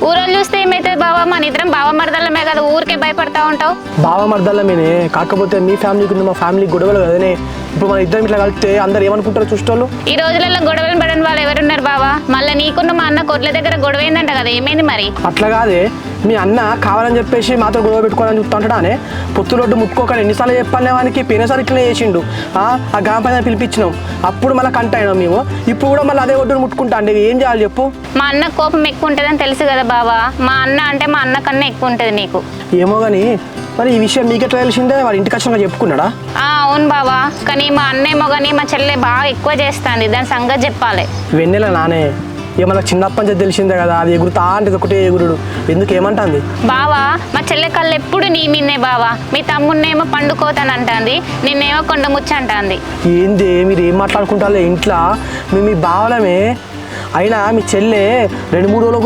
ఊరోళ్ళు చూస్తే ఏమైతుంది బావా? మన ఇద్దరం బావ మరదల్లమే కదా, ఊరికే భయపడతా ఉంటావు. బావ మర్దల్లమేనే, కాకపోతే మీ ఫ్యామిలీకి మా ఫ్యామిలీ గొడవలు కదనే. ఇప్పుడు మన ఇద్దరం ఇట్లా కలిస్తే అందరు ఏమనుకుంటారో చూసేవాళ్ళు. ఈ రోజులలో గొడవలు పడని వాళ్ళు ఎవరున్నారు బావా? మళ్ళీ నీకున్న మా అన్న కొట్ల దగ్గర గొడవ ఏందంట కదా, ఏమైంది మరి? అట్లా కాదే, మీ అన్న కావాలని చెప్పేసి మాతో గొడవ పెట్టుకోవాలని చూస్తూ ఉంటాడానే. పొత్తు రోడ్డు ముట్టుకోకని ఎన్నిసార్లు చెప్పాలి వానికి, పోయినసారి ఇట్లా చేసిండు. ఆ గ్రామ పంచాయతీ పిలిపించినాం, అప్పుడు మళ్ళీ కంట అయినాం మేము. ఇప్పుడు కూడా మళ్ళీ అదే ఒడ్డును ముట్టుకుంటా అండి, ఏం చేయాలి చెప్పు? మా అన్న కోపం ఎక్కువ ఉంటుందని తెలుసు కదా బావా. మా అన్న అంటే మా అన్న కన్నా ఎక్కువ ఉంటుంది నీకు. ఏమో కానీ మరి ఈ విషయం మీకెట్లా తెలిసిందే? వాడి ఇంటికి వచ్చినాక చెప్పుకున్నాడా? అవును బావా, కానీ మా అన్నేమో కానీ మా చెల్లె బాగా ఎక్కువ చేస్తుంది, దాని సంగతి చెప్పాలి. వెన్నెల నానే, ఏమన్నా చిన్నప్పటి నుంచి తెలిసిందే కదా, అది ఎగురుతా అంటే ఒకటే ఎగురుడు. ఎందుకు ఏమంటుంది బావా? మా చెల్లె కళ్ళు ఎప్పుడు నీ మీదే బావా. మీ తమ్మున్నేమో పండుకోతానంటుంది, నిన్నేమో కొండ ముచ్చంటుంది. ఏంది మీరు ఏం మాట్లాడుకుంటారో ఇంట్లో? మేము మీ బావలమే. అయినా మీ చెల్లె 2-3 రోజులకు